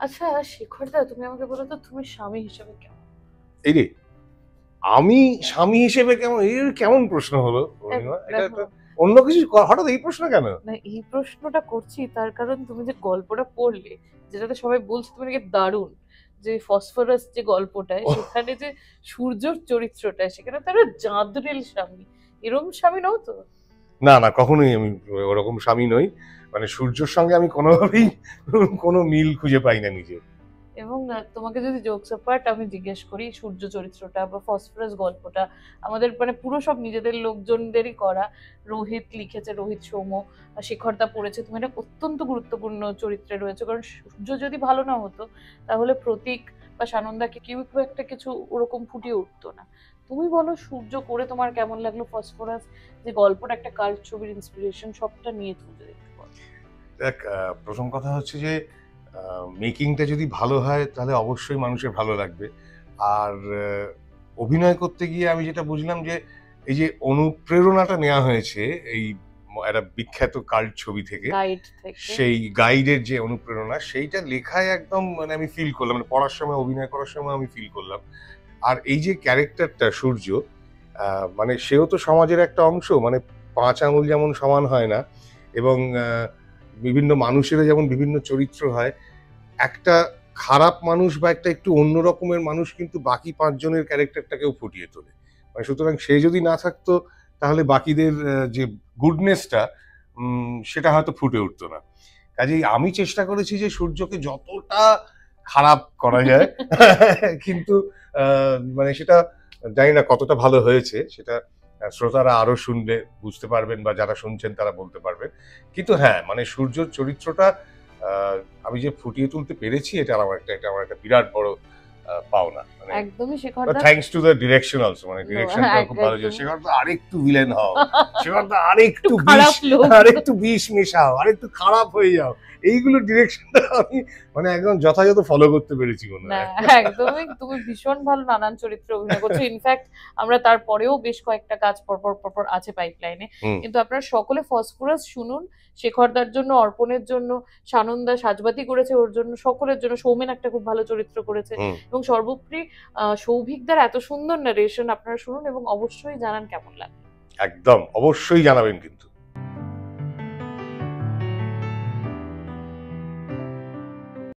আচ্ছা শেখরদা, তুমি আমাকে বলো তো, তুমি স্বামী হিসেবে কেমন? এই রে, আমি স্বামী হিসেবে কেমন? এর কেমন প্রশ্ন হলো পূর্ণিমা? এটা দেখো, একটা অন্য কিছু হঠাৎ এই প্রশ্ন কেন? না এই প্রশ্নটা করছি তার কারণ তুমি যে গল্পটা পড়লে, যেটাতে সবাই বলছে তুমি নাকি দারুণ, যে ফসফরাস যে গল্পটায়, ওহ, সেখানে যে সূর্যর চরিত্রটা, সেখানে তারা জাদরেল স্বামী, এরম স্বামী নও তো? না না, কখনোই আমি ওরকম স্বামী নই। মানে সূর্যর সঙ্গে আমি কোনোভাবেই কোনো মিল খুঁজে পাই না নিজে। এবং তোমাকে যদি জোকস অ্যাপার্ট আমি জিজ্ঞেস করি, সূর্য চরিত্রটা বা ফসফরাস গল্পটা আমাদের মানে পুরো সব নিজেদের লোকজনদেরই করা, রোহিত লিখেছে, রোহিত সৌম, শেখরদা পড়েছে, তুমি একটা অত্যন্ত গুরুত্বপূর্ণ চরিত্রে রয়েছে। কারণ সূর্য যদি ভালো না হতো, তাহলে প্রতীক বা সানন্দাকে কেউ খুব একটা কিছু ওরকম ফুটিয়ে উঠতো না। তুমি বলো, সূর্য করে তোমার কেমন লাগলো? ফসফরাস যে গল্পটা একটা কাল্ট ছবির ইন্সপিরেশন, সবটা নিয়ে তুমি যদি একটু বলো। দেখ, প্রথম কথা হচ্ছে যে মেকিংটা যদি ভালো হয় তাহলে অবশ্যই মানুষের ভালো লাগবে। আর অভিনয় করতে গিয়ে আমি যেটা বুঝলাম যে এই যে অনুপ্রেরণাটা নেওয়া হয়েছে এই একটা বিখ্যাত কাল্ট ছবি থেকে, গাইড থেকে। সেই গাইডের যে অনুপ্রেরণা সেইটা লেখায় একদম মানে আমি ফিল করলাম, মানে পড়ার সময় অভিনয় করার সময় আমি ফিল করলাম। আর এই যে ক্যারেক্টারটা সূর্য, মানে সেও তো সমাজের একটা অংশ, মানে ৫ আঙুল যেমন সমান হয় না, এবং বিভিন্ন মানুষেরও যেমন বিভিন্ন চরিত্র হয়, একটা খারাপ মানুষ বা একটা একটু অন্য রকমের মানুষ কিন্তু বাকি ৫ জনের ক্যারেক্টারটাকেও ফুটিয়ে তোলে। মানে সুতরাং সে যদি না থাকতো তাহলে বাকিদের যে গুডনেসটা সেটা হয়তো ফুটে উঠতো না। কাজেই আমি চেষ্টা করেছি যে সূর্যকে যতটা খারাপ করা যায় কিন্তু মানে সেটা জানি না কতটা ভালো হয়েছে, সেটা শ্রোতারা আরো শুনলে বুঝতে পারবেন বা যারা শুনছেন তারা বলতে পারবেন। কিন্তু হ্যাঁ, মানে সূর্যর চরিত্রটা আহ, আমি যে ফুটিয়ে তুলতে পেরেছি এটা আমার একটা বিরাট বড় পাওনা। মানে একদমই শেখরদা। Thanks to the direction also, মানে ডিরেকশনটা খুব ভালো ছিল। একদম। সেখানে তো আরেকটু ভিলেন হও, সেখানে তো একটু আরেকটু বিষ, খারাপ লোক। আরেকটু বিষ মেশাও, আরেকটু খারাপ হয়ে যাও, এইগুলো ডিরেকশনটা আমি মানে একদম যথাযথ ফলো করতে পেরেছি মনে না, হয়। একদমই তুমি ভীষণ ভালো নানান চরিত্রে অভিনয় করছো। ইনফ্যাক্ট আমরা তারপরেও বেশ কয়েকটা কাজ পরপর পরপর আছে পাইপলাইনে। হুম। কিন্তু আপনারা সকলে ফসফরাস শুনুন, শেখরদার জন্য, অর্পণের জন্য, সানন্দা সাজবাতি করেছে ওর জন্য, সকলের জন্য, সৌমেন একটা খুব ভালো চরিত্র করেছে, হুম। এবং সর্বোপরি সৌভিকদার এত সুন্দর নারেশন আপনারা শুনুন এবং অবশ্যই জানান কেমন লাগে। একদম অবশ্যই জানাবেন কিন্তু।